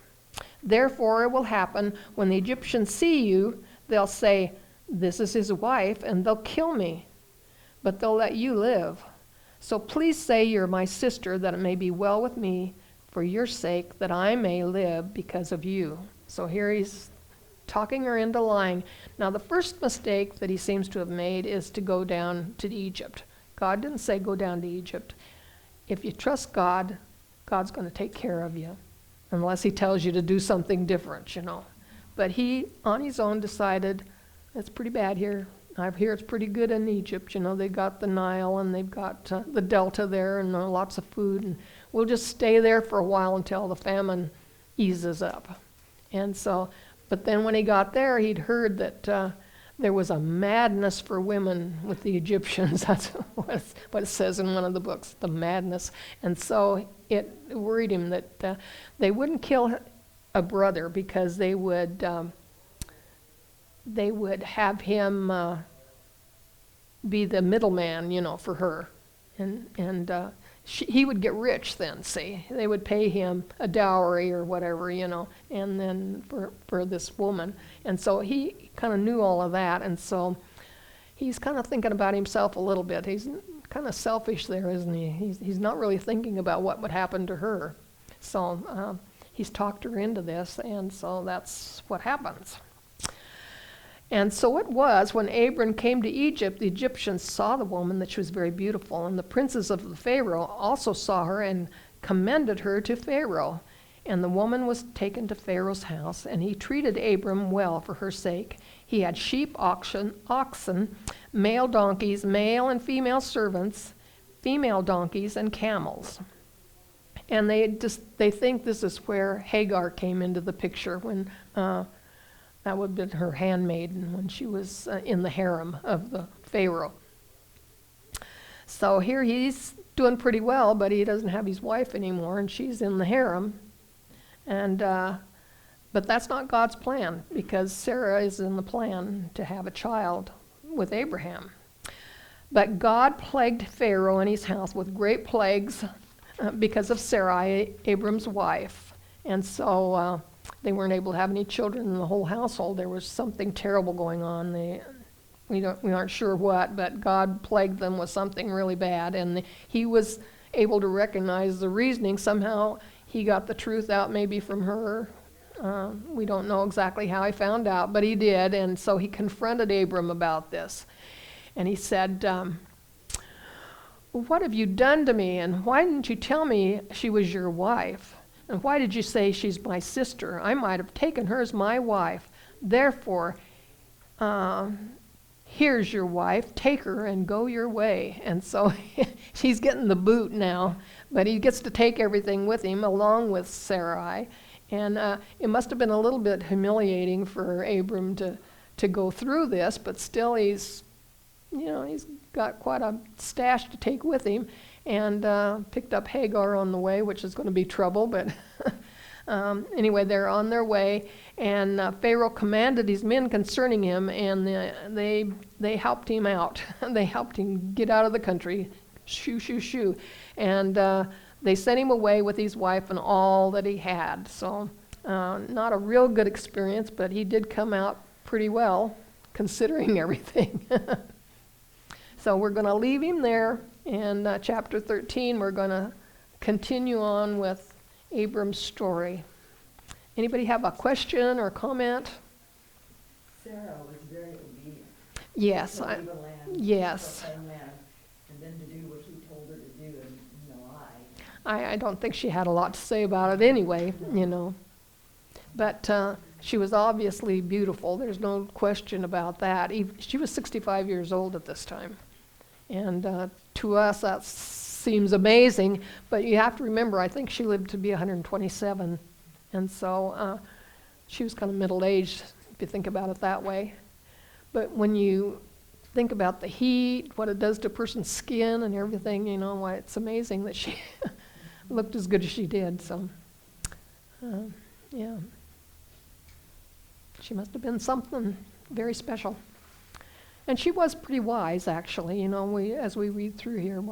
Therefore it will happen, when the Egyptians see you, they'll say, this is his wife, and they'll kill me, but they'll let you live. So please say you're my sister, that it may be well with me for your sake, that I may live because of you. So here he's talking her into lying. Now the first mistake that he seems to have made is to go down to Egypt. God didn't say go down to Egypt. If you trust God, God's going to take care of you, unless he tells you to do something different, But he, on his own, decided, it's pretty bad here. I hear it's pretty good in Egypt. They've got the Nile, and they've got the Delta there, and lots of food. And we'll just stay there for a while until the famine eases up. And so, but then when he got there, he'd heard that there was a madness for women with the Egyptians. That's what it says in one of the books, the madness. And so it worried him that they wouldn't kill a brother because they would have him be the middleman, for her. And he would get rich then, see. They would pay him a dowry or whatever, and then for this woman. And so he kind of knew all of that, and so he's kind of thinking about himself a little bit. He's kind of selfish there, isn't he? He's not really thinking about what would happen to her. So he's talked her into this, and so that's what happens. And so it was, when Abram came to Egypt, the Egyptians saw the woman, that she was very beautiful, and the princes of the Pharaoh also saw her and commended her to Pharaoh. And the woman was taken to Pharaoh's house, and he treated Abram well for her sake. He had sheep, oxen, male donkeys, male and female servants, female donkeys, and camels. And they think this is where Hagar came into the picture, when that would have been her handmaiden when she was in the harem of the Pharaoh. So here he's doing pretty well, but he doesn't have his wife anymore, and she's in the harem. And but that's not God's plan, because Sarah is in the plan to have a child with Abraham. But God plagued Pharaoh and his house with great plagues because of Sarai, Abram's wife. And so they weren't able to have any children in the whole household. There was something terrible going on. We aren't sure what, but God plagued them with something really bad. And he was able to recognize the reasoning. Somehow he got the truth out, maybe from her. We don't know exactly how he found out, but he did. And so he confronted Abram about this. And he said, what have you done to me? And why didn't you tell me she was your wife? And why did you say she's my sister? I might have taken her as my wife. Therefore, here's your wife. Take her and go your way. And so he's getting the boot now, but he gets to take everything with him along with Sarai. And it must have been a little bit humiliating for Abram to go through this, but still he's got quite a stash to take with him. And picked up Hagar on the way, which is going to be trouble, but anyway, they're on their way, and Pharaoh commanded his men concerning him, and they helped him out. They helped him get out of the country, shoo, and they sent him away with his wife and all that he had. So not a real good experience, but he did come out pretty well, considering everything. So we're going to leave him there. In chapter 13, we're going to continue on with Abram's story. Anybody have a question or comment? Sarah was very obedient. Yes. To leave the land, yes. to land, and then to do what he told her to do and lie. I don't think she had a lot to say about it anyway, But she was obviously beautiful. There's no question about that. She was 65 years old at this time. And to us, that seems amazing, but you have to remember, I think she lived to be 127, and so she was kind of middle-aged, if you think about it that way. But when you think about the heat, what it does to a person's skin and everything, why it's amazing that she looked as good as she did, so, yeah. She must have been something very special. And she was pretty wise, actually, as we read through here,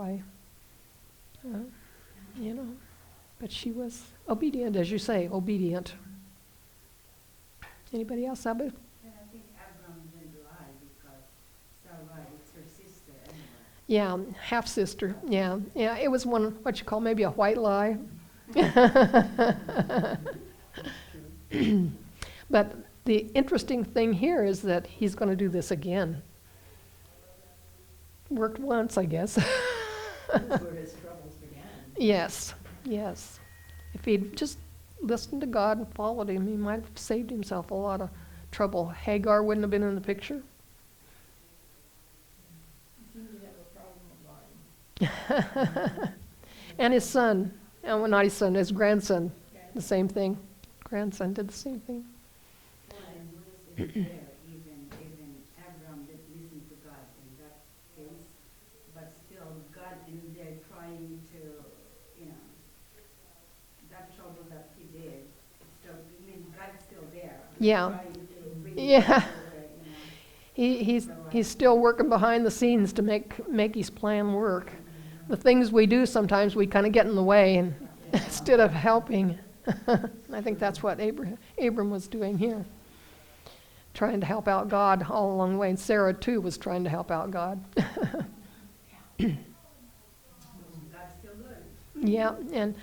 but she was obedient, as you say, obedient. Anybody else have it? And I think Abram didn't lie because Sarah is her sister anyway. Yeah, half-sister, yeah. Yeah, it was what you call maybe a white lie. But the interesting thing here is that he's going to do this again. Worked once, I guess. That's where his troubles began. Yes. If he'd just listened to God and followed him, he might have saved himself a lot of trouble. Hagar wouldn't have been in the picture. He seemed to have a problem of lying. And his son, well, not his son, his grandson, the same thing. Grandson did the same thing. Well, and notice in there, even Abram did listen to God in that case, but still God in there trying to, that trouble that he did, still, God's still there. Yeah. Trying to bring Yeah. it He's still working behind the scenes to make his plan work. The things we do sometimes we kind of get in the way and instead of helping. I think that's what Abram was doing here, trying to help out God all along the way. And Sarah too was trying to help out God. God's still good. Yeah, and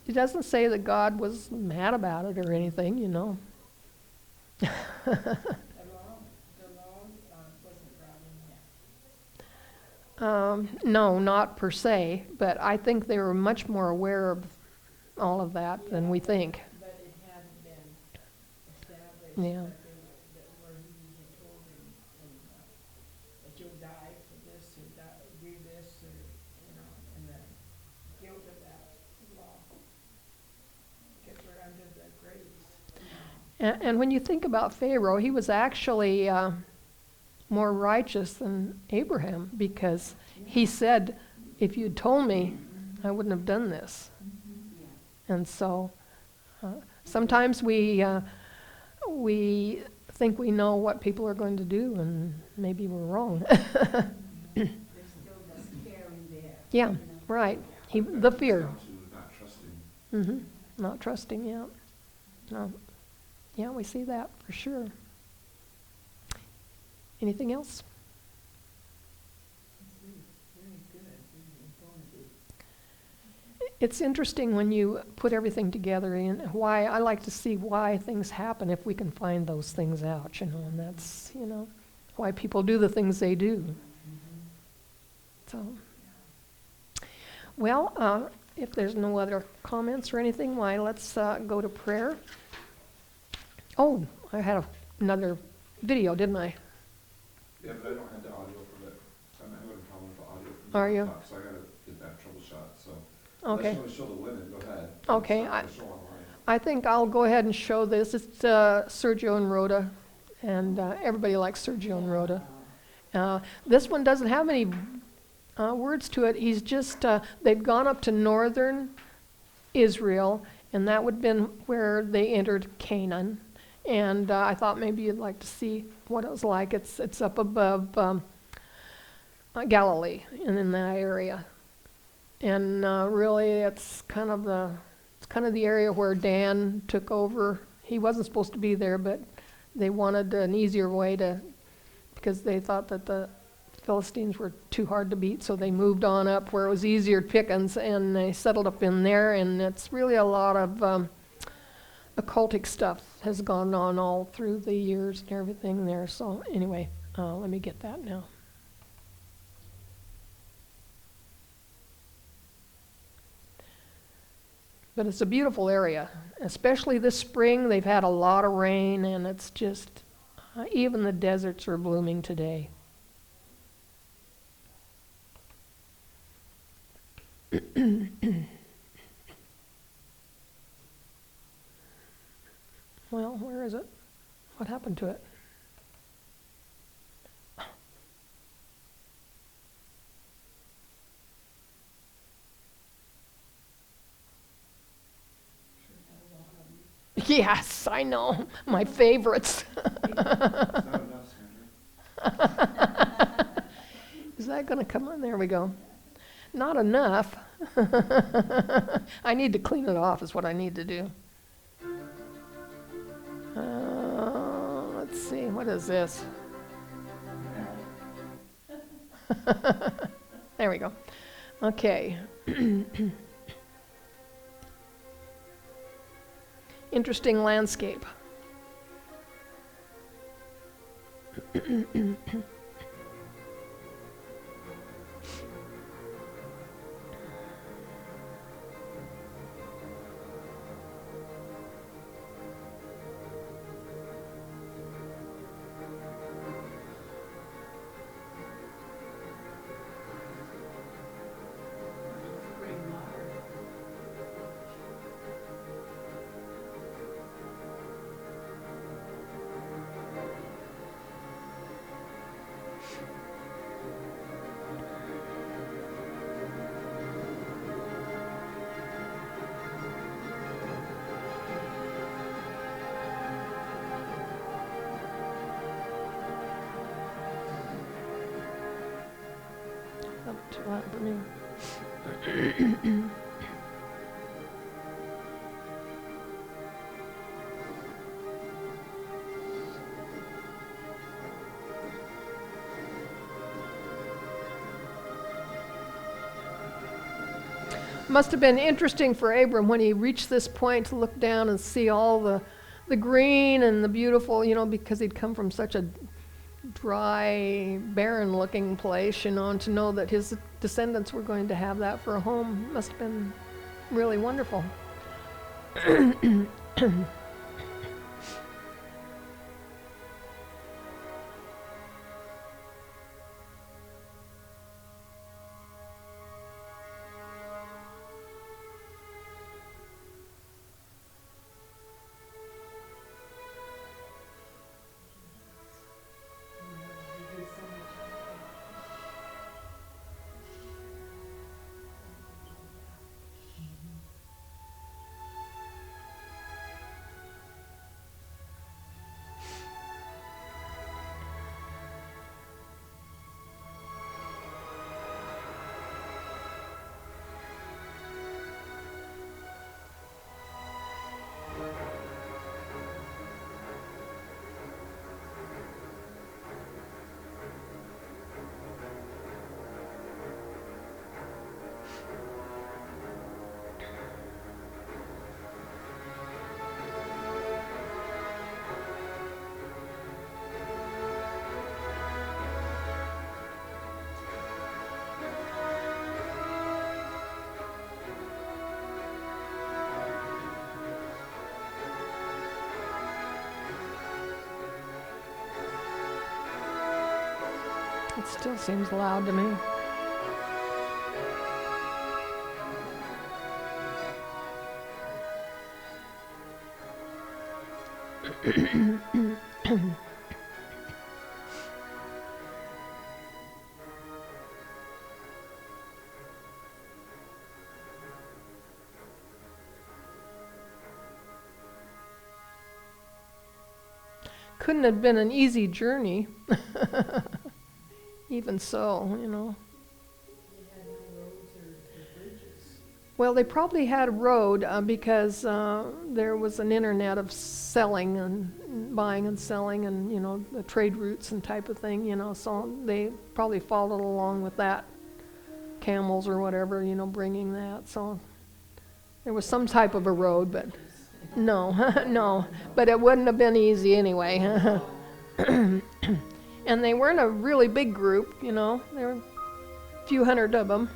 it doesn't say that God was mad about it or anything, At all. No, not per se, but I think they were much more aware of all of that than we think. But it hadn't been established Yeah. that where he had told him, that you'll die for this, or do this, or, and the guilt of that law gets her under the grace. And when you think about Pharaoh, he was actually more righteous than Abraham, because he said, if you'd told me, I wouldn't have done this. And so sometimes we think we know what people are going to do, and maybe we're wrong. There's still this care in there. Yeah, right. The fear. Down to not trusting. Not trusting, yeah. No. Yeah, we see that for sure. Anything else? Very good, very informative. It's interesting when you put everything together, and why I like to see why things happen if we can find those things out, and that's, why people do the things they do. So, well, if there's no other comments or anything, why, let's go to prayer. Oh, I had another video, didn't I? Yeah, but I don't have the audio for that. I'm having a problem with the audio from the Are you? laptop, so I gotta get that troubleshot, so. Okay. Unless you wanna show the women, go ahead. Okay, It's not gonna show online. I think I'll go ahead and show this. It's Sergio and Rhoda, and everybody likes Sergio and Rhoda. This one doesn't have any words to it. He's just, they've gone up to northern Israel, and that would have been where they entered Canaan. And I thought maybe you'd like to see what it was like. It's up above Galilee and in that area. And really, it's kind of the area where Dan took over. He wasn't supposed to be there, but they wanted an easier way because they thought that the Philistines were too hard to beat, so they moved on up where it was easier pickings, and they settled up in there. And it's really a lot of occultic stuff has gone on all through the years and everything there. So anyway, let me get that now. But it's a beautiful area, especially this spring. They've had a lot of rain, and it's just, even the deserts are blooming today. Well, where is it? What happened to it? Yes, I know. My favorites. It's not enough, Sandra. Is that going to come on? There we go. Not enough. I need to clean it off is what I need to do. Let's see. What is this? There we go. Okay. Interesting landscape. Up to what for me? Must have been interesting for Abram when he reached this point to look down and see all the green and the beautiful, because he'd come from such a dry, barren-looking place, you know, and to know that his descendants were going to have that for a home must have been really wonderful. It still seems loud to me. Couldn't have been an easy journey. Even so, you know. They had no roads or bridges. Well, they probably had a road because there was an internet of selling and buying and selling and, you know, the trade routes and type of thing, you know, so they probably followed along with that, camels or whatever, you know, bringing that. So there was some type of a road, but no, no, but it wouldn't have been easy anyway. And they weren't a really big group, you know, there were a few hundred of them.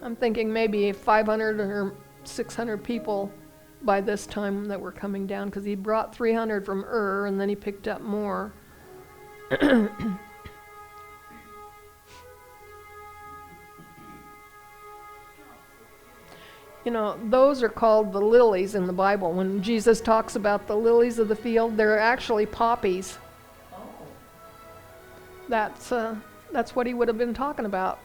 I'm thinking maybe 500 or 600 people by this time that were coming down, because he brought 300 from and then he picked up more. You know, those are called the lilies in the Bible. When Jesus talks about the lilies of the field, they're actually poppies. Oh. That's what he would have been talking about.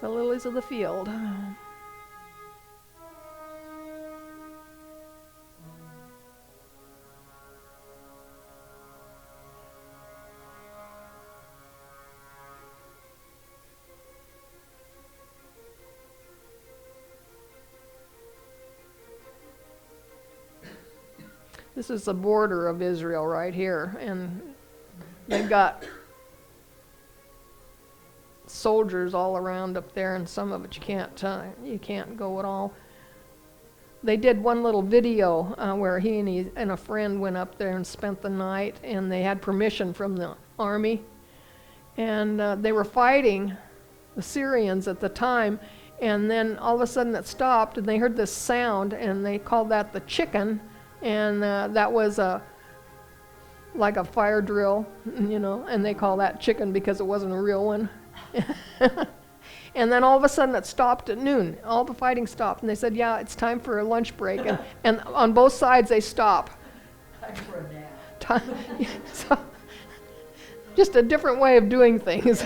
The lilies of the field. This is the border of Israel right here, and they've got soldiers all around up there, and some of it you can't go at all. They did one little video where he and a friend went up there and spent the night, and they had permission from the army, and they were fighting the Syrians at the time, and then all of a sudden it stopped, and they heard this sound, and they called that the chicken. And that was like a fire drill, you know, and they call that chicken because it wasn't a real one. And then all of a sudden it stopped at noon. All the fighting stopped, and they said, yeah, it's time for a lunch break. And on both sides they stop. Time for a nap. So, just a different way of doing things.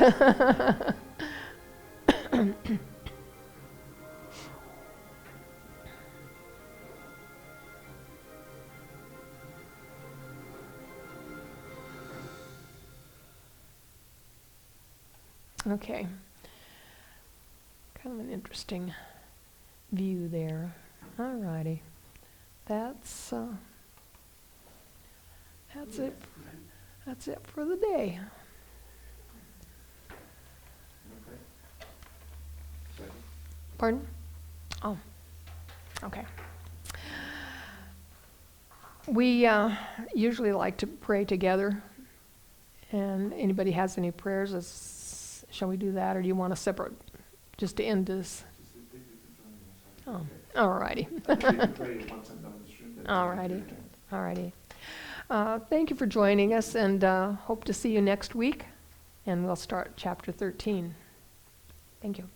Okay, kind of an interesting view there. Alrighty, that's it. That's it for the day. Pardon? Oh, okay. We usually like to pray together. And anybody has any prayers, shall we do that, or do you want a separate, just to end this? Oh, all righty. All righty. All righty. Thank you for joining us, and hope to see you next week. And we'll start chapter 13. Thank you.